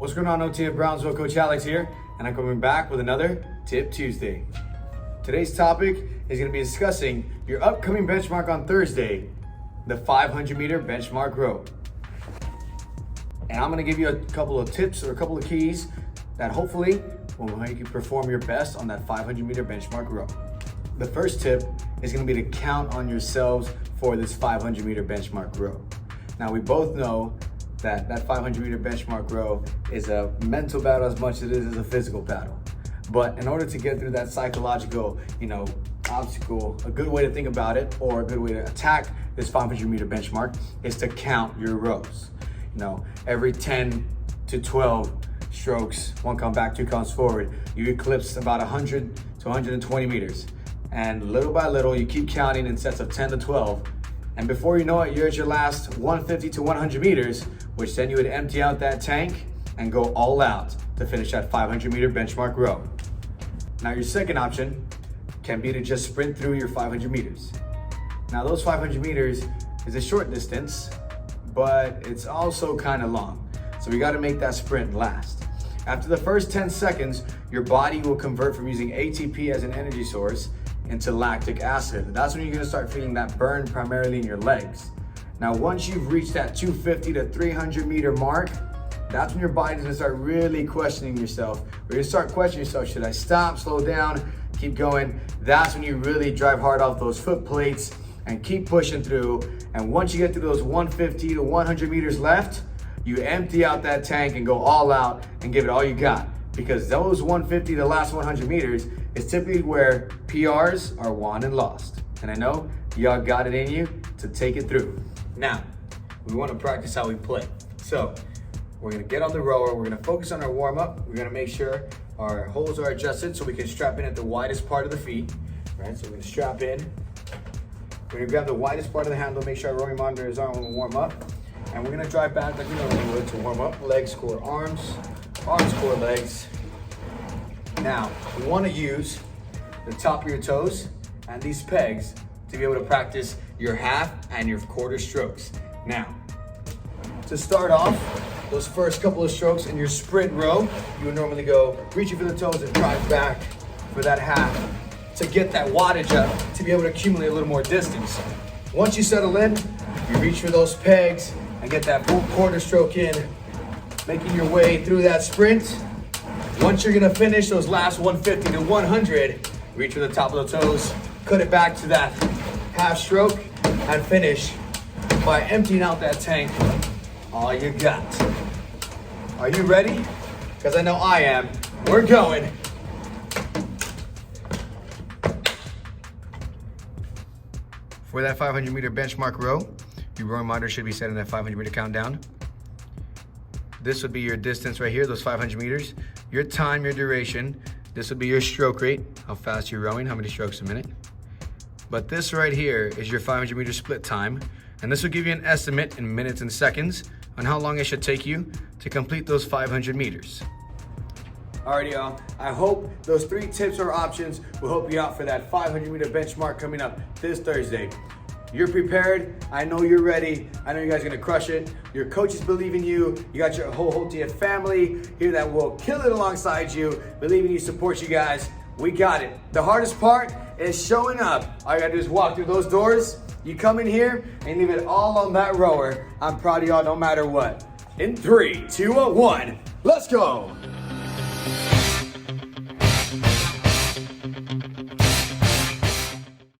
What's going on, OT of Brownsville? Coach Alex here, and I'm coming back with another Tip Tuesday. Today's topic is going to be discussing your upcoming benchmark on Thursday, the 500 meter benchmark row. And I'm going to give you a couple of tips or a couple of keys that hopefully will make you perform your best on that 500 meter benchmark row. The first tip is going to be to count on yourselves for this 500 meter benchmark row. Now, we both know that 500 meter benchmark row is a mental battle as much as it is a physical battle. But in order to get through that psychological, obstacle, a good way to think about it, or a good way to attack this 500 meter benchmark, is to count your rows. Every 10 to 12 strokes, one count back, two counts forward, you eclipse about 100 to 120 meters. And little by little, you keep counting in sets of 10 to 12. And before you know it, you're at your last 150 to 100 meters, which then you would empty out that tank and go all out to finish that 500 meter benchmark row. Now, your second option can be to just sprint through your 500 meters. Now, those 500 meters is a short distance, but it's also kind of long. So we got to make that sprint last. After the first 10 seconds, your body will convert from using ATP as an energy source into lactic acid. That's when you're gonna start feeling that burn primarily in your legs. Now, once you've reached that 250 to 300 meter mark, that's when your body's gonna start really questioning yourself. You're gonna start questioning yourself, should I stop, slow down, keep going? That's when you really drive hard off those foot plates and keep pushing through. And once you get to those 150 to 100 meters left, you empty out that tank and go all out and give it all you got. Because those 150, the last 100 meters, is typically where PRs are won and lost. And I know y'all got it in you to take it through. Now, we want to practice how we play. So, we're going to get on the rower, we're going to focus on our warm-up, we're going to make sure our holes are adjusted so we can strap in at the widest part of the feet. Right, so we're going to strap in. We're going to grab the widest part of the handle, make sure our rowing monitor is on when we warm up. And we're going to drive back like we normally would to warm up. Legs core arms, arms core legs. Now, we want to use the top of your toes and these pegs to be able to practice your half and your quarter strokes. Now, to start off, those first couple of strokes in your sprint row, you would normally go reaching for the toes and drive back for that half to get that wattage up to be able to accumulate a little more distance. Once you settle in, you reach for those pegs and get that full quarter stroke in, making your way through that sprint. Once you're gonna finish those last 150 to 100, reach for the top of the toes, cut it back to that half stroke, and finish by emptying out that tank all you got. Are you ready? Because I know I am. We're going. For that 500 meter benchmark row, your rowing monitor should be set in that 500 meter countdown. This would be your distance right here, those 500 meters. Your time, your duration. This would be your stroke rate, how fast you're rowing, how many strokes a minute. But this right here is your 500 meter split time. And this will give you an estimate in minutes and seconds on how long it should take you to complete those 500 meters. Alrighty, y'all. I hope those 3 tips or options will help you out for that 500 meter benchmark coming up this Thursday. You're prepared. I know you're ready. I know you guys are gonna crush it. Your coaches believe in you. You got your whole OTF family here that will kill it alongside you. Believe in you, support you guys. We got it. The hardest part is showing up. All you gotta do is walk through those doors. You come in here and leave it all on that rower. I'm proud of y'all no matter what. In 3, 2, 1, let's go.